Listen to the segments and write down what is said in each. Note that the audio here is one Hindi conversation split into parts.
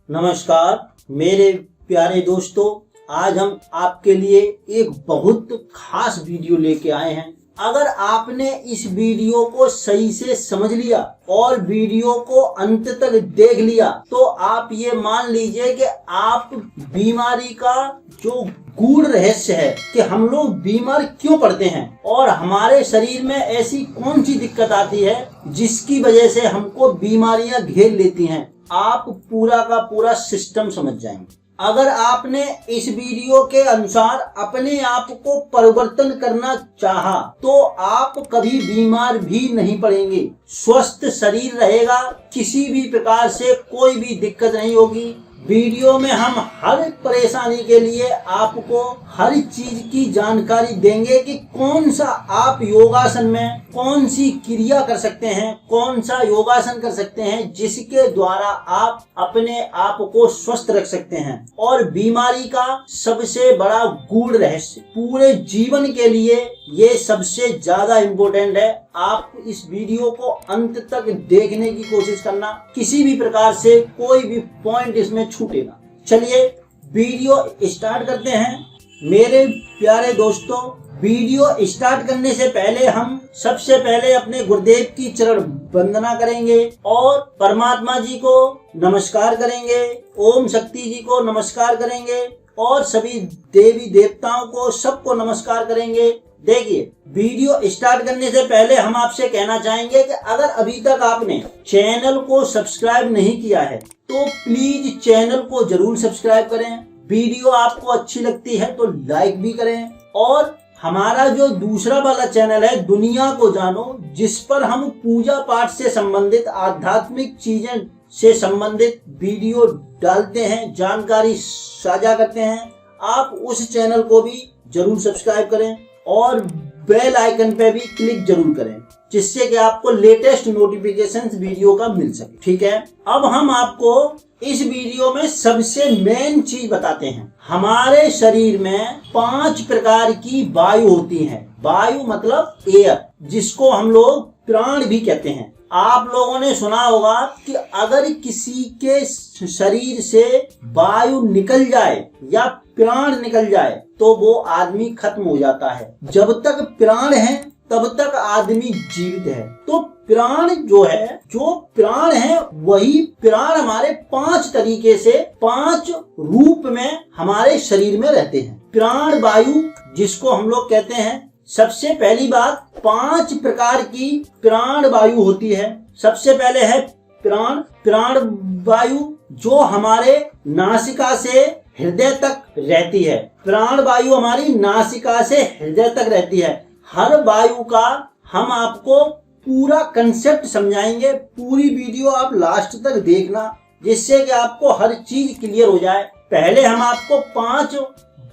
नमस्कार मेरे प्यारे दोस्तों, आज हम आपके लिए एक बहुत खास वीडियो लेके आए हैं। अगर आपने इस वीडियो को सही से समझ लिया और वीडियो को अंत तक देख लिया तो आप ये मान लीजिए कि आप बीमारी का जो गूढ़ रहस्य है कि हम लोग बीमार क्यों पड़ते हैं और हमारे शरीर में ऐसी कौन सी दिक्कत आती है जिसकी वजह से हमको बीमारियां घेर लेती हैं, आप पूरा का पूरा सिस्टम समझ जाएंगे। अगर आपने इस वीडियो के अनुसार अपने आप को परिवर्तन करना चाहा तो आप कभी बीमार भी नहीं पड़ेंगे, स्वस्थ शरीर रहेगा, किसी भी प्रकार से कोई भी दिक्कत नहीं होगी। वीडियो में हम हर परेशानी के लिए आपको हर चीज की जानकारी देंगे कि कौन सा आप योगासन में कौन सी क्रिया कर सकते हैं, कौन सा योगासन कर सकते हैं जिसके द्वारा आप अपने आप को स्वस्थ रख सकते हैं। और बीमारी का सबसे बड़ा गूढ़ रहस्य पूरे जीवन के लिए ये सबसे ज्यादा इम्पोर्टेंट है। आप इस वीडियो को अंत तक देखने की कोशिश करना, किसी भी प्रकार से कोई भी पॉइंट इसमें छूटे ना। चलिए वीडियो स्टार्ट करते हैं। मेरे प्यारे दोस्तों, वीडियो स्टार्ट करने से पहले हम सबसे पहले अपने गुरुदेव की चरण वंदना करेंगे और परमात्मा जी को नमस्कार करेंगे, ओम शक्ति जी को नमस्कार करेंगे और सभी देवी देवताओं को सबको नमस्कार करेंगे। देखिए, वीडियो स्टार्ट करने से पहले हम आपसे कहना चाहेंगे कि अगर अभी तक आपने चैनल को सब्सक्राइब नहीं किया है तो प्लीज चैनल को जरूर सब्सक्राइब करें। वीडियो आपको अच्छी लगती है तो लाइक भी करें और हमारा जो दूसरा वाला चैनल है दुनिया को जानो, जिस पर हम पूजा पाठ से संबंधित आध्यात्मिक चीजें से संबंधित वीडियो डालते हैं, जानकारी साझा करते हैं, आप उस चैनल को भी जरूर सब्सक्राइब करें और बेल आइकन पे भी क्लिक जरूर करें जिससे कि आपको लेटेस्ट नोटिफिकेशन वीडियो का मिल सके। ठीक है, अब हम आपको इस वीडियो में सबसे मेन चीज बताते हैं। हमारे शरीर में 5 प्रकार की वायु होती है। वायु मतलब एयर, जिसको हम लोग प्राण भी कहते हैं। आप लोगों ने सुना होगा कि अगर किसी के शरीर से वायु निकल जाए या प्राण निकल जाए तो वो आदमी खत्म हो जाता है। जब तक प्राण है तब तक आदमी जीवित है। तो प्राण जो प्राण है वही प्राण हमारे 5 तरीके से 5 रूप में हमारे शरीर में रहते हैं। प्राण वायु जिसको हम लोग कहते हैं, सबसे पहली बात 5 प्रकार की प्राण वायु होती है। सबसे पहले है प्राण वायु जो हमारे नासिका से हृदय तक रहती है। प्राण वायु हमारी नासिका से हृदय तक रहती है। हर वायु का हम आपको पूरा कंसेप्ट समझाएंगे। पूरी वीडियो आप लास्ट तक देखना जिससे कि आपको हर चीज क्लियर हो जाए। पहले हम आपको 5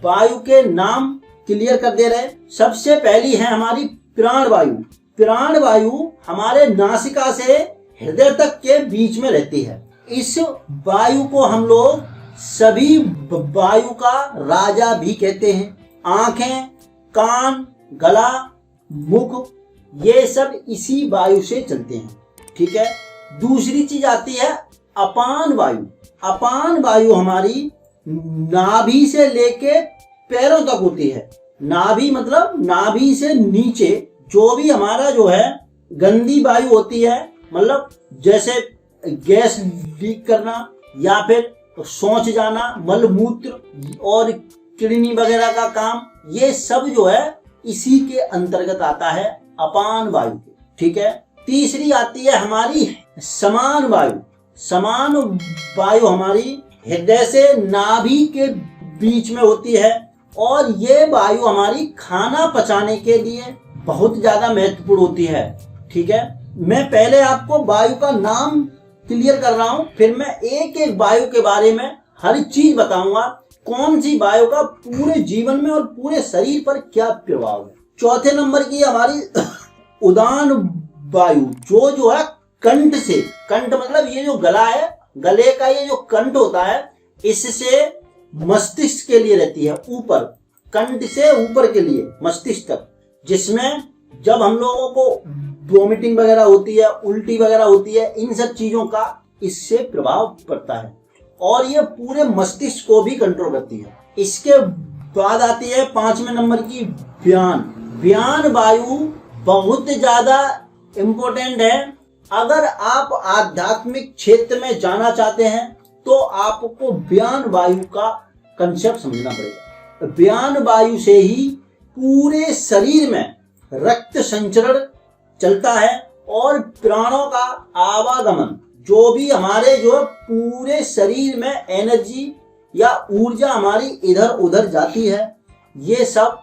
वायु के नाम क्लियर कर दे रहे। सबसे पहली है हमारी प्राण वायु। प्राण वायु हमारे नासिका से हृदय तक के बीच में रहती है। इस वायु को हम लोग सभी वायु का राजा भी कहते हैं। आंखें, कान, गला, मुख, ये सब इसी वायु से चलते हैं। ठीक है, दूसरी चीज आती है अपान वायु। अपान वायु हमारी नाभि से लेके पैरों तक होती है। नाभि मतलब नाभि से नीचे जो भी हमारा गंदी वायु होती है, मतलब जैसे गैस लीक करना या फिर शौच जाना, मलमूत्र और किडनी वगैरह का काम, ये सब इसी के अंतर्गत आता है अपान वायु के। ठीक है, तीसरी आती है हमारी समान वायु। समान वायु हमारी हृदय से नाभि के बीच में होती है और ये वायु हमारी खाना पचाने के लिए बहुत ज्यादा महत्वपूर्ण होती है। ठीक है, मैं पहले आपको वायु का नाम क्लियर कर रहा हूं, फिर मैं एक एक वायु के बारे में हर चीज बताऊंगा, कौन सी वायु का पूरे जीवन में और पूरे शरीर पर क्या प्रभाव है। चौथे नंबर की हमारी उदान वायु जो है कंठ से, कंठ मतलब ये जो गला है, गले का ये जो कंठ होता है, इससे मस्तिष्क के लिए रहती है, ऊपर, कंठ से ऊपर के लिए मस्तिष्क तक, जिसमें जब हम लोगों को वोमिटिंग वगैरह होती है, उल्टी वगैरह होती है, इन सब चीजों का इससे प्रभाव पड़ता है। और ये पूरे मस्तिष्क को भी कंट्रोल करती है। इसके बाद आती है 5वें नंबर की व्यान। व्यान वायु बहुत ज्यादा इम्पोर्टेंट है। अगर आप आध्यात्मिक क्षेत्र में जाना चाहते हैं तो आपको व्यान वायु का कंसेप्ट समझना पड़ेगा। व्यान वायु से ही पूरे शरीर में रक्त संचरण चलता है और प्राणों का आवागमन, जो भी हमारे जो पूरे शरीर में एनर्जी या ऊर्जा हमारी इधर उधर जाती है, ये सब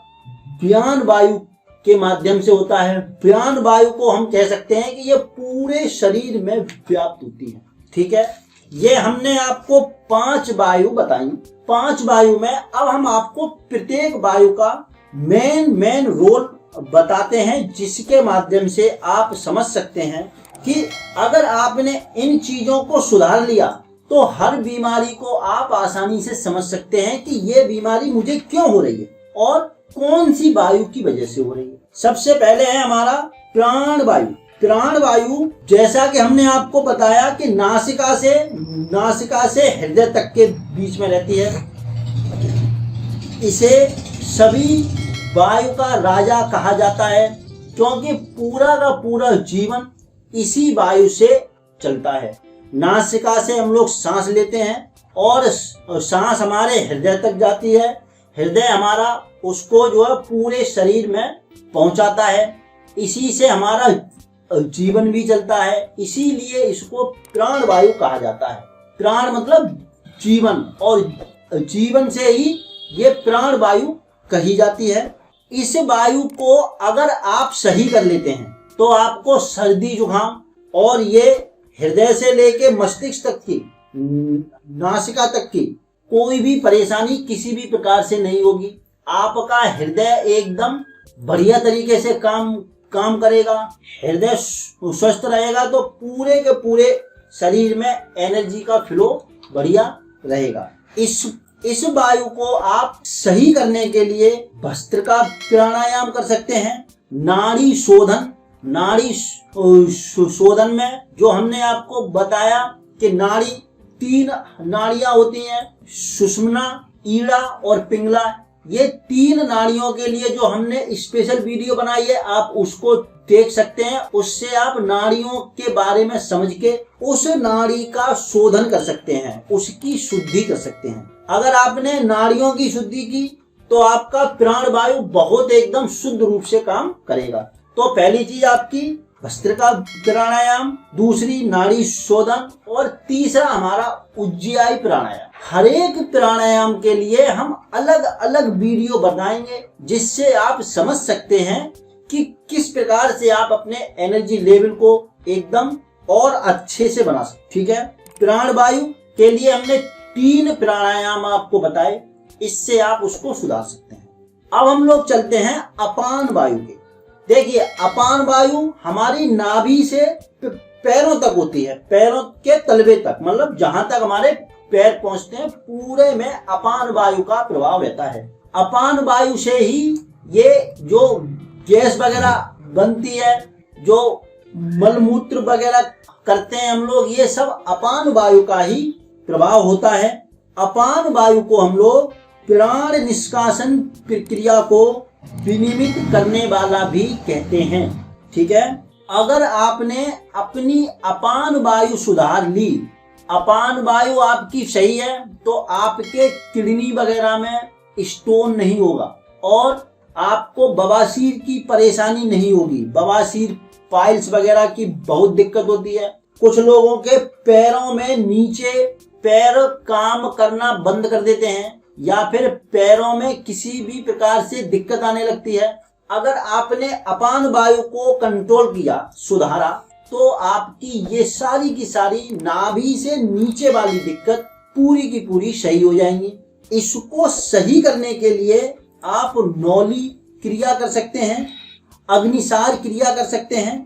व्यान वायु के माध्यम से होता है। व्यान वायु को हम कह सकते हैं कि ये पूरे शरीर में व्याप्त होती है। ठीक है, ये हमने आपको 5 वायु बताई। 5 वायु में अब हम आपको प्रत्येक वायु का मेन रोल बताते हैं, जिसके माध्यम से आप समझ सकते हैं कि अगर आपने इन चीजों को सुधार लिया तो हर बीमारी को आप आसानी से समझ सकते हैं कि ये बीमारी मुझे क्यों हो रही है और कौन सी वायु की वजह से हो रही है। सबसे पहले है हमारा प्राण वायु। प्राण वायु, जैसा कि हमने आपको बताया कि नासिका से हृदय तक के बीच में रहती है। इसे सभी वायु का राजा कहा जाता है, क्योंकि पूरा का पूरा जीवन इसी वायु से चलता है। नासिका से हम लोग सांस लेते हैं और सांस हमारे हृदय तक जाती है। हृदय हमारा उसको जो है पूरे शरीर में पहुंचाता है। इसी से हमारा जीवन भी चलता है, इसीलिए इसको प्राण वायु कहा जाता है। प्राण मतलब जीवन, और जीवन से ही ये प्राण वायु कही जाती है। इस वायु को अगर आप सही कर लेते हैं तो आपको सर्दी जुकाम और ये हृदय से लेके मस्तिष्क तक की, नासिका तक की कोई भी परेशानी किसी भी प्रकार से नहीं होगी। आपका हृदय एकदम बढ़िया तरीके से काम करेगा। हृदय स्वस्थ रहेगा तो पूरे के पूरे शरीर में एनर्जी का फ्लो बढ़िया रहेगा। इस वायु को आप सही करने के लिए भस्त्रिका प्राणायाम कर सकते हैं। नाड़ी शोधन में जो हमने आपको बताया कि 3 नाड़ियां होती हैं, सुषुम्ना, ईड़ा और पिंगला। ये 3 नाड़ियों के लिए जो हमने स्पेशल वीडियो बनाई है, आप उसको देख सकते हैं। उससे आप नाड़ियों के बारे में समझ के उस नाड़ी का शोधन कर सकते हैं, उसकी शुद्धि कर सकते हैं। अगर आपने नाड़ियों की शुद्धि की तो आपका प्राण वायु बहुत एकदम शुद्ध रूप से काम करेगा। तो पहली चीज आपकी भस्त्रिका प्राणायाम, दूसरी नाड़ी शोधन और तीसरा हमारा उज्जयी प्राणायाम। हर एक प्राणायाम के लिए हम अलग अलग वीडियो बनाएंगे, जिससे आप समझ सकते हैं कि किस प्रकार से आप अपने एनर्जी लेवल को एकदम और अच्छे से बना सकते। ठीक है, प्राण वायु के लिए हमने 3 प्राणायाम आपको बताए, इससे आप उसको सुधार सकते हैं। अब हम लोग चलते हैं अपान वायु के। देखिए, अपान वायु हमारी नाभि से पैरों तक होती है, पैरों के तलवे तक, मतलब जहां तक हमारे पैर पहुंचते हैं, पूरे में अपान वायु का प्रभाव रहता है। अपान वायु से ही ये जो गैस वगैरह बनती है, जो मलमूत्र वगैरह करते हैं हम लोग, ये सब अपान वायु का ही प्रभाव होता है। अपान वायु को हम लोग प्राण निष्कासन प्रक्रिया को विनियमित करने वाला भी कहते हैं। ठीक है, अगर आपने अपनी अपान वायु सुधार ली, अपान वायु आपकी सही है, तो आपके किडनी वगैरह में स्टोन नहीं होगा और आपको बवासीर की परेशानी नहीं होगी। बवासीर, पाइल्स वगैरह की बहुत दिक्कत होती है। कुछ लोगों के पैरों में नीचे पैर काम करना बंद कर देते हैं, या फिर पैरों में किसी भी प्रकार से दिक्कत आने लगती है। अगर आपने अपान वायु को कंट्रोल किया, सुधारा, तो आपकी ये सारी की सारी नाभि से नीचे वाली दिक्कत पूरी की पूरी सही हो जाएंगी। इसको सही करने के लिए आप नौली क्रिया कर सकते हैं, अग्निसार क्रिया कर सकते हैं,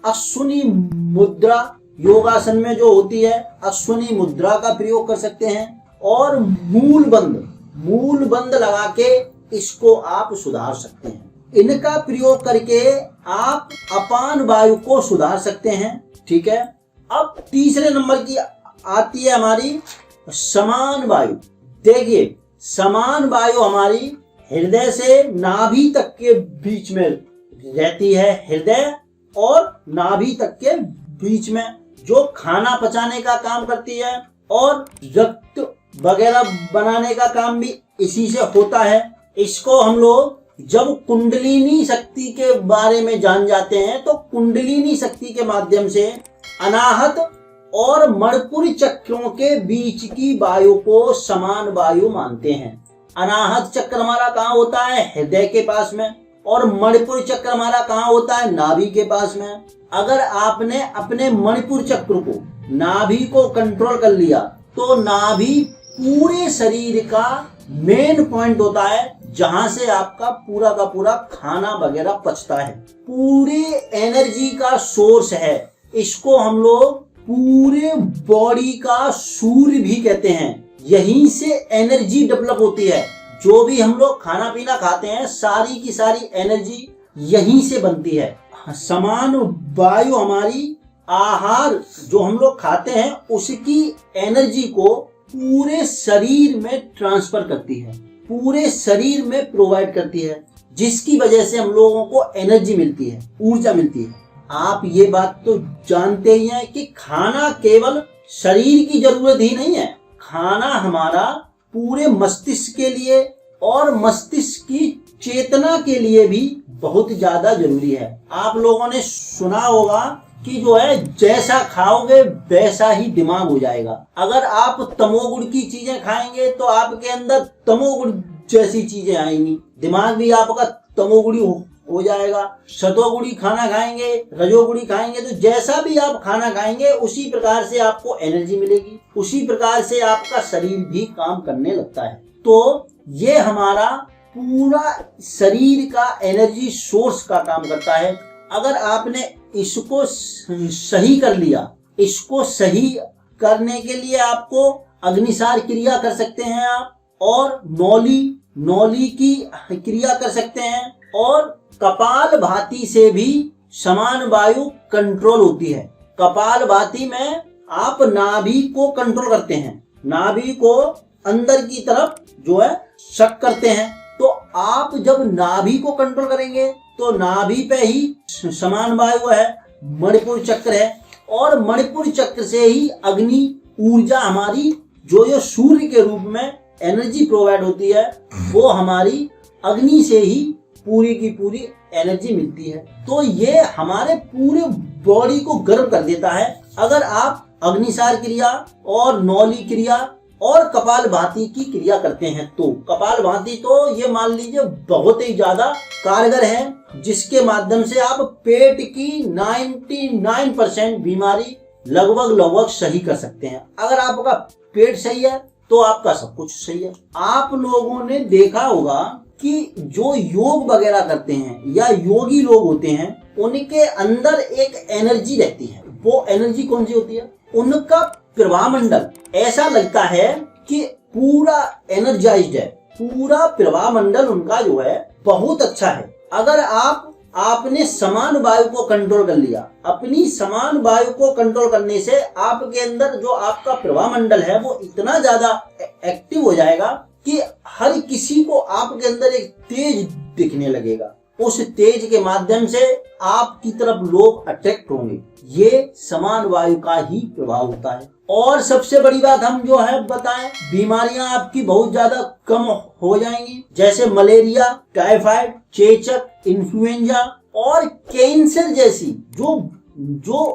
अश्विनी मुद्रा योगासन में जो होती है, अश्विनी मुद्रा का प्रयोग कर सकते हैं, और मूल बंद लगा के इसको आप सुधार सकते हैं। इनका प्रयोग करके आप अपान वायु को सुधार सकते हैं। ठीक है, अब तीसरे नंबर की आती है हमारी समान वायु, देखिए समान वायु हमारी हृदय से नाभि तक के बीच में रहती है। हृदय और नाभि तक के बीच में जो खाना पचाने का काम करती है और रक्त वगैरह बनाने का काम भी इसी से होता है। इसको हम लोग जब कुंडलिनी शक्ति के बारे में जान जाते हैं तो कुंडलिनी शक्ति के माध्यम से अनाहत और मणिपुर चक्रों के बीच की वायु को समान वायु मानते हैं। अनाहत चक्र हमारा कहाँ होता है? हृदय के पास में। और मणिपुर चक्र हमारा कहाँ होता है? नाभि के पास में। अगर आपने अपने मणिपुर चक्र को, नाभि को कंट्रोल कर लिया तो नाभि पूरे शरीर का मेन पॉइंट होता है जहां से आपका पूरा का पूरा खाना वगैरह पचता है। पूरे एनर्जी का सोर्स है। इसको हम लोग पूरे बॉडी का सूर्य भी कहते हैं। यहीं से एनर्जी डेवलप होती है। जो भी हम लोग खाना पीना खाते हैं सारी की सारी एनर्जी यहीं से बनती है। समान वायु हमारी आहार जो हम लोग खाते हैं उसकी एनर्जी को पूरे शरीर में ट्रांसफर करती है, पूरे शरीर में प्रोवाइड करती है, जिसकी वजह से हम लोगों को एनर्जी मिलती है, ऊर्जा मिलती है। आप ये बात तो जानते ही हैं कि खाना केवल शरीर की जरूरत ही नहीं है, खाना हमारा पूरे मस्तिष्क के लिए और मस्तिष्क की चेतना के लिए भी बहुत ज्यादा जरूरी है। आप लोगों ने सुना होगा कि जो है जैसा खाओगे वैसा ही दिमाग हो जाएगा। अगर आप तमोगुण की चीजें खाएंगे तो आपके अंदर तमोगुण जैसी चीजें आएंगी, दिमाग भी आपका तमोगुणी हो जाएगा। सतोगुणी खाना खाएंगे, रजोगुणी खाएंगे तो जैसा भी आप खाना खाएंगे उसी प्रकार से आपको एनर्जी मिलेगी, उसी प्रकार से आपका शरीर भी काम करने लगता है। तो ये हमारा पूरा शरीर का एनर्जी सोर्स का काम करता है। अगर आपने इसको सही कर लिया, इसको सही करने के लिए आपको अग्निसार क्रिया कर सकते हैं आप, और नौली की क्रिया कर सकते हैं, और कपाल भाती से भी समान वायु कंट्रोल होती है। कपाल भाती में आप नाभि को कंट्रोल करते हैं, नाभि को अंदर की तरफ जो है शक करते हैं। तो आप जब नाभि को कंट्रोल करेंगे तो नाभि पे ही समान वायु है, मणिपुर चक्र है, और मणिपुर चक्र से ही अग्नि ऊर्जा हमारी जो सूर्य के रूप में एनर्जी प्रोवाइड होती है वो हमारी अग्नि से ही पूरी की पूरी एनर्जी मिलती है। तो ये हमारे पूरे बॉडी को गर्म कर देता है। अगर आप अग्निसार क्रिया और नौली क्रिया और कपाल भाती की क्रिया करते हैं तो कपाल भाती तो ये मान लीजिए बहुत ही ज्यादा कारगर है, जिसके माध्यम से आप पेट की 99% बीमारी लगभग सही कर सकते हैं। अगर आपका पेट सही है तो आपका सब कुछ सही है। आप लोगों ने देखा होगा कि जो योग वगैरह करते हैं या योगी लोग होते हैं उनके अंदर एक एनर्जी रहती है। वो एनर्जी कौन सी होती है? उनका प्रवाह मंडल ऐसा लगता है कि पूरा एनर्जाइज्ड है, पूरा प्रवाह मंडल उनका जो है बहुत अच्छा है। अगर आपने समान वायु को कंट्रोल कर लिया, अपनी समान वायु को कंट्रोल करने से आपके अंदर जो आपका प्रवाह मंडल है वो इतना ज्यादा एक्टिव हो जाएगा कि हर किसी को आपके अंदर एक तेज दिखने लगेगा। उस तेज के माध्यम से आपकी तरफ लोग अट्रैक्ट होंगे। ये समान वायु का ही प्रभाव होता है। और सबसे बड़ी बात हम जो है बताएं, बीमारियां आपकी बहुत ज्यादा कम हो जाएंगी, जैसे मलेरिया, टाइफाइड, चेचक, इन्फ्लुएंजा और कैंसर जैसी जो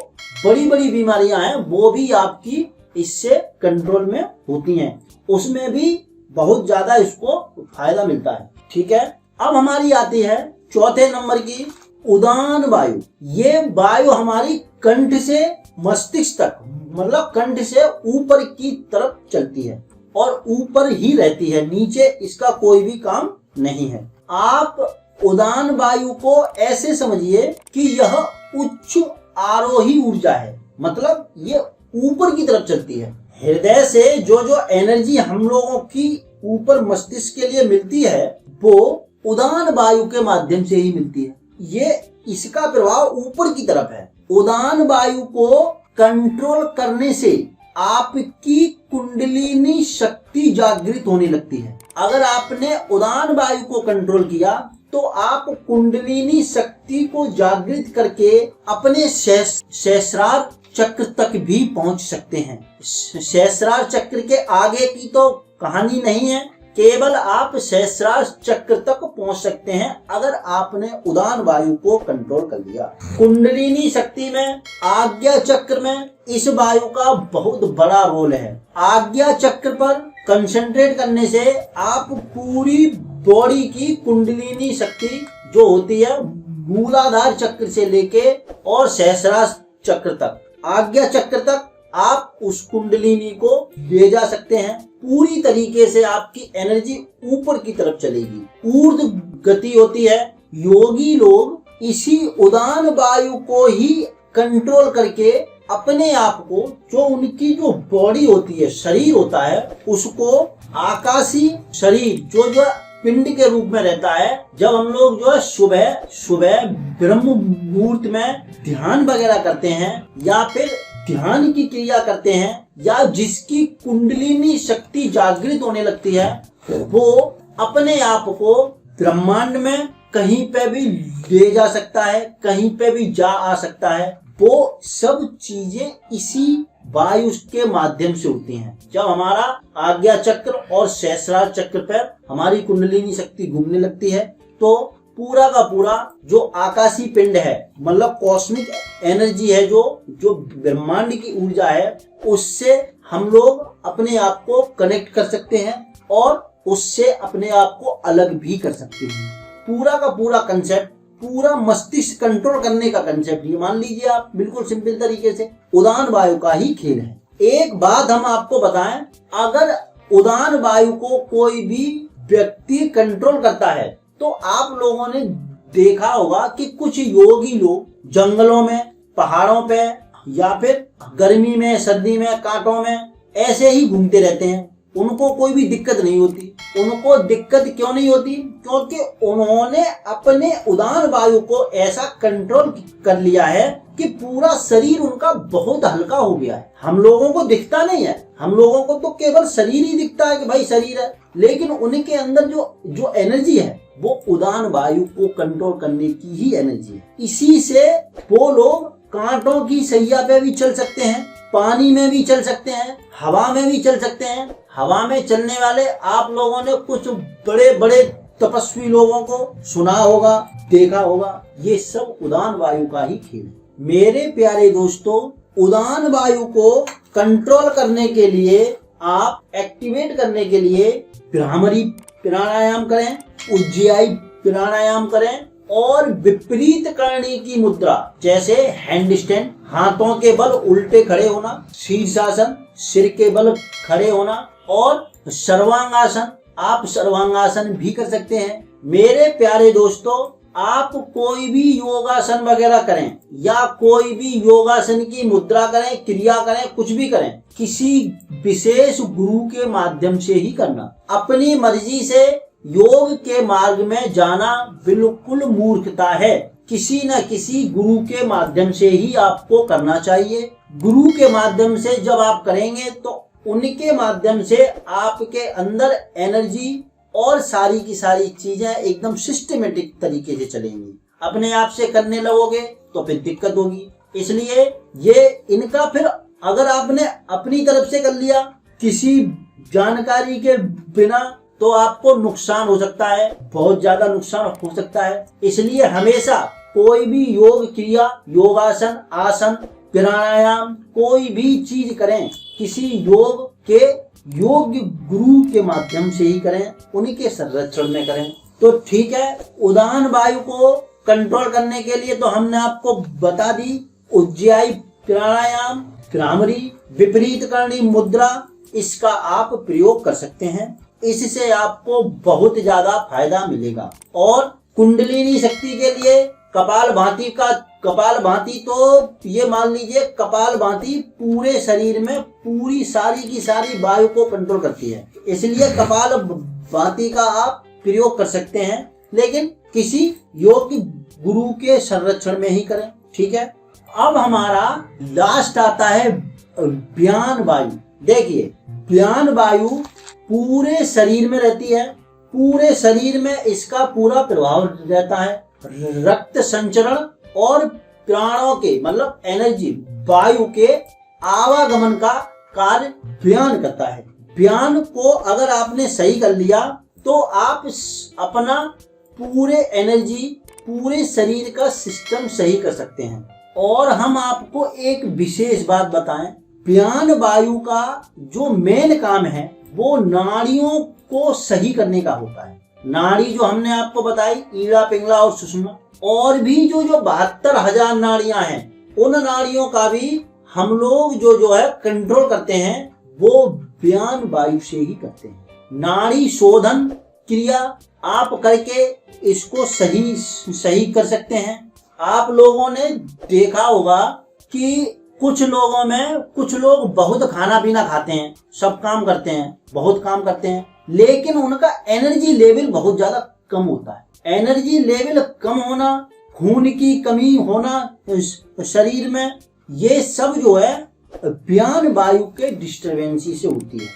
बड़ी बड़ी बीमारियां हैं वो भी आपकी इससे कंट्रोल में होती हैं। उसमें भी बहुत ज्यादा इसको फायदा मिलता है। ठीक है, अब हमारी आती है चौथे नंबर की उदान वायु। ये वायु हमारी कंठ से मस्तिष्क तक, मतलब कंठ से ऊपर की तरफ चलती है और ऊपर ही रहती है, नीचे इसका कोई भी काम नहीं है। आप उदान वायु को ऐसे समझिए कि यह उच्च आरोही ऊर्जा है, मतलब ये ऊपर की तरफ चलती है। हृदय से जो एनर्जी हम लोगों की ऊपर मस्तिष्क के लिए मिलती है वो उदान वायु के माध्यम से ही मिलती है। ये इसका प्रभाव ऊपर की तरफ है। उदान वायु को कंट्रोल करने से आपकी कुंडलिनी शक्ति जागृत होने लगती है। अगर आपने उदान वायु को कंट्रोल किया तो आप कुंडलिनी शक्ति को जागृत करके अपने सहस्रार चक्र तक भी पहुंच सकते हैं। सहस्रार चक्र के आगे की तो कहानी नहीं है, केवल आप सहस्रार चक्र तक पहुंच सकते हैं अगर आपने उदान वायु को कंट्रोल कर लिया। कुंडलिनी शक्ति में, आज्ञा चक्र में इस वायु का बहुत बड़ा रोल है। आज्ञा चक्र पर कंसंट्रेट करने से आप पूरी बॉडी की कुंडलिनी शक्ति जो होती है मूलाधार चक्र से लेके और सहस्रार चक्र तक, आज्ञा चक्र तक आप उस कुंडलिनी को ले जा सकते हैं। पूरी तरीके से आपकी एनर्जी ऊपर की तरफ चलेगी, ऊर्ध्व गति होती है। योगी लोग इसी उदान वायु को ही कंट्रोल करके अपने आप को, जो उनकी जो बॉडी होती है, शरीर होता है, उसको आकाशी शरीर जो पिंड के रूप में रहता है। जब हम लोग जो है सुबह ब्रह्म मुहूर्त में ध्यान वगैरह करते हैं या फिर ध्यान की क्रिया करते हैं, या जिसकी कुंडलिनी शक्ति जागृत होने लगती है, वो अपने आप को ब्रह्मांड में कहीं पे भी ले जा सकता है, कहीं पे भी जा आ सकता है। वो सब चीजें इसी वायु के माध्यम से होती हैं। जब हमारा आज्ञा चक्र और सहस्रार चक्र पर हमारी कुंडलिनी शक्ति घूमने लगती है तो पूरा का पूरा जो आकाशी पिंड है, मतलब कॉस्मिक एनर्जी है, जो ब्रह्मांड की ऊर्जा है, उससे हम लोग अपने आप को कनेक्ट कर सकते हैं और उससे अपने आप को अलग भी कर सकते हैं। पूरा का पूरा कंसेप्ट, पूरा मस्तिष्क कंट्रोल करने का कंसेप्ट, ये मान लीजिए आप बिल्कुल सिंपल तरीके से उदान वायु का ही खेल है। एक बात हम आपको बताएं, अगर उदान वायु को कोई भी व्यक्ति कंट्रोल करता है तो आप लोगों ने देखा होगा कि कुछ योगी लोग जंगलों में, पहाड़ों पे या फिर गर्मी में, सर्दी में, कांटों में ऐसे ही घूमते रहते हैं। उनको कोई भी दिक्कत नहीं होती। उनको दिक्कत क्यों नहीं होती? क्योंकि उन्होंने अपने उदान वायु को ऐसा कंट्रोल कर लिया है कि पूरा शरीर उनका बहुत हल्का हो गया है। हम लोगों को दिखता नहीं है, हम लोगों को तो केवल शरीर ही दिखता है कि भाई शरीर है, लेकिन उनके अंदर जो एनर्जी है वो उदान वायु को कंट्रोल करने की ही एनर्जी है। इसी से वो लोग कांटों की सैया पे भी चल सकते हैं, पानी में भी चल सकते हैं, हवा में भी चल सकते हैं। हवा में चलने वाले आप लोगों ने कुछ बड़े बड़े तपस्वी लोगों को सुना होगा, देखा होगा। ये सब उदान वायु का ही खेल है। मेरे प्यारे दोस्तों, उदान वायु को कंट्रोल करने के लिए, आप एक्टिवेट करने के लिए भ्रामरी प्राणायाम करें, उज्जयी प्राणायाम करें और विपरीत करणी की मुद्रा, जैसे हैंड स्टैंड, हाथों के बल उल्टे खड़े होना, शीर्षासन, सिर के बल खड़े होना और सर्वांगासन। आप सर्वांगासन भी कर सकते हैं। मेरे प्यारे दोस्तों, आप कोई भी योगासन वगैरह करें या कोई भी योगासन की मुद्रा करें, क्रिया करें, कुछ भी करें, किसी विशेष गुरु के माध्यम से ही करना। अपनी मर्जी से योग के मार्ग में जाना बिल्कुल मूर्खता है। किसी न किसी गुरु के माध्यम से ही आपको करना चाहिए। गुरु के माध्यम से जब आप करेंगे तो उनके माध्यम से आपके अंदर एनर्जी और सारी की सारी चीजें एकदम सिस्टमेटिक तरीके से चलेंगी। अपने आप से करने लगोगे तो फिर दिक्कत होगी। इसलिए ये इनका फिर अगर आपने अपनी तरफ से कर लिया किसी जानकारी के बिना तो आपको नुकसान हो सकता है, बहुत ज्यादा नुकसान हो सकता है। इसलिए हमेशा कोई भी योग क्रिया, योगासन, आसन, प्राणायाम, कोई भी चीज करें, किसी योग के योग्य गुरु के माध्यम से ही करें, उनके संरक्षण में करें तो ठीक है। उदान वायु को कंट्रोल करने के लिए तो हमने आपको बता दी उज्जयी प्राणायाम, भ्रामरी, विपरीत करणी मुद्रा, इसका आप प्रयोग कर सकते हैं। इससे आपको बहुत ज्यादा फायदा मिलेगा। और कुंडलिनी शक्ति के लिए कपालभाति तो ये मान लीजिए, कपालभाति पूरे शरीर में पूरी सारी की सारी वायु को कंट्रोल करती है। इसलिए कपालभाति का आप प्रयोग कर सकते हैं, लेकिन किसी योग्य गुरु के संरक्षण में ही करें, ठीक है। अब हमारा लास्ट आता है व्यान वायु, देखिए व्यान वायु पूरे शरीर में रहती है, पूरे शरीर में इसका पूरा प्रभाव रहता है। रक्त संचरण और प्राणों के मतलब एनर्जी वायु के आवागमन का कार्य व्यान करता है। व्यान को अगर आपने सही कर लिया तो आप अपना पूरे एनर्जी पूरे शरीर का सिस्टम सही कर सकते हैं। और हम आपको एक विशेष बात बताएं, व्यान वायु का जो मेन काम है वो नाड़ियों को सही करने का होता है। नाड़ी जो हमने आपको बताई ईड़ा, पिंगला और सुषुम्ना, और भी जो 72,000 नाड़ियां हैं, उन नाड़ियों का भी हम लोग जो है कंट्रोल करते हैं, वो व्यान वायु से ही करते हैं। नाड़ी शोधन क्रिया आप करके इसको सही कर सकते हैं। आप लोगों ने देखा होगा कि कुछ लोग बहुत खाना पीना खाते हैं, सब काम करते हैं, बहुत काम करते हैं, लेकिन उनका एनर्जी लेवल बहुत ज्यादा कम होता है। एनर्जी लेवल कम होना, खून की कमी होना शरीर में, ये सब जो है व्यान वायु के डिस्टरबेंसी से होती है।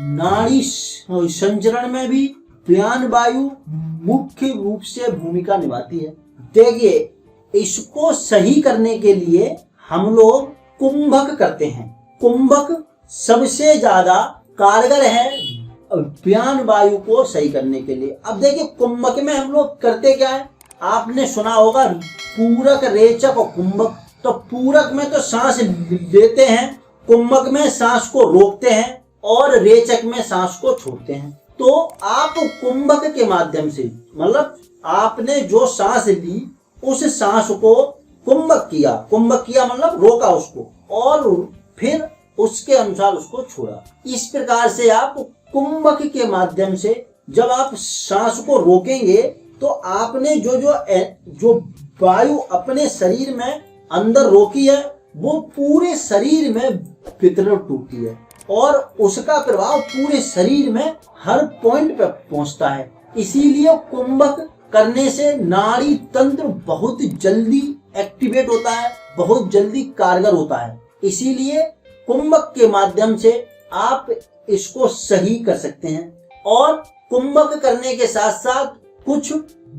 नाड़ी संचरण में भी व्यान वायु मुख्य रूप से भूमिका निभाती है। देखिए इसको सही करने के लिए हम लोग कुंभक करते हैं। कुंभक सबसे ज्यादा कारगर है व्यान वायु को सही करने के लिए। अब देखिए कुंभक में हम लोग करते क्या है, आपने सुना होगा पूरक, रेचक और कुंभक। तो पूरक में तो सांस लेते हैं, कुंभक में सांस को रोकते हैं और रेचक में सांस को छोड़ते हैं। तो आप कुंभक के माध्यम से मतलब आपने जो सांस ली उस सांस को कुंभक किया मतलब रोका उसको और फिर उसके अनुसार उसको छोड़ा। इस प्रकार से आप कुंभक के माध्यम से जब आप सांस को रोकेंगे तो आपने जो वायु अपने शरीर में अंदर रोकी है वो पूरे शरीर में वितरण टूटती है और उसका प्रभाव पूरे शरीर में हर पॉइंट पे पहुंचता है। इसीलिए कुंभक करने से नाड़ी तंत्र बहुत जल्दी एक्टिवेट होता है, बहुत जल्दी कारगर होता है। इसीलिए कुंभक के माध्यम से आप इसको सही कर सकते हैं। और कुंभक करने के साथ साथ कुछ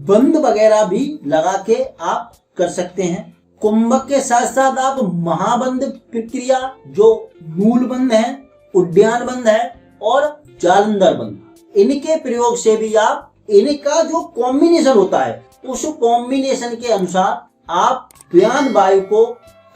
बंद वगैरह भी लगा के आप कर सकते हैं। कुंभक के साथ साथ आप महाबंद प्रक्रिया जो मूल बंद है, उद्यान बंद है और जालंधर बंद, इनके प्रयोग से भी आप इनका जो कॉम्बिनेशन होता है उस कॉम्बिनेशन के अनुसार आप व्यान वायु को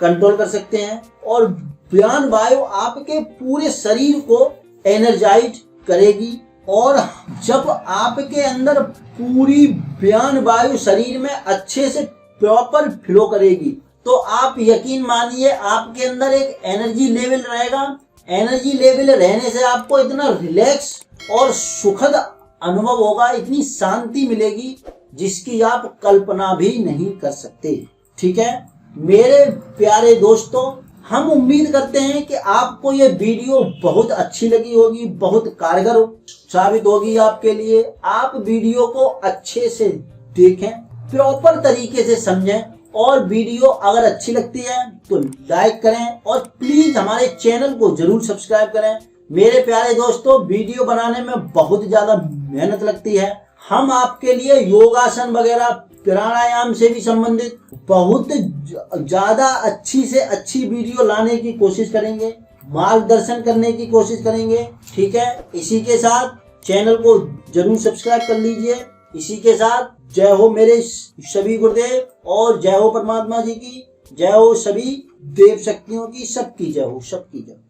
कंट्रोल कर सकते हैं और व्यान वायु आपके पूरे शरीर को एनर्जाइज करेगी। और जब आपके अंदर पूरी व्यान वायु शरीर में अच्छे से प्रॉपर फ्लो करेगी तो आप यकीन मानिए आपके अंदर एक एनर्जी लेवल रहेगा। एनर्जी लेवल रहने से आपको इतना रिलैक्स और सुखद अनुभव होगा, इतनी शांति मिलेगी जिसकी आप कल्पना भी नहीं कर सकते। ठीक है मेरे प्यारे दोस्तों, हम उम्मीद करते हैं कि आपको ये वीडियो बहुत अच्छी लगी होगी, बहुत कारगर साबित होगी आपके लिए। आप वीडियो को अच्छे से देखें, प्रॉपर तरीके से समझें और वीडियो अगर अच्छी लगती है तो लाइक करें और प्लीज हमारे चैनल को जरूर सब्सक्राइब करें। मेरे प्यारे दोस्तों, वीडियो बनाने में बहुत ज्यादा मेहनत लगती है। हम आपके लिए योगासन वगैरह प्राणायाम से भी संबंधित बहुत ज्यादा अच्छी से अच्छी वीडियो लाने की कोशिश करेंगे, मार्गदर्शन करने की कोशिश करेंगे। ठीक है, इसी के साथ चैनल को जरूर सब्सक्राइब कर लीजिए। इसी के साथ जय हो मेरे सभी गुरुदेव और जय हो परमात्मा जी की, जय हो सभी देव शक्तियों की, सबकी जय हो, सबकी जय।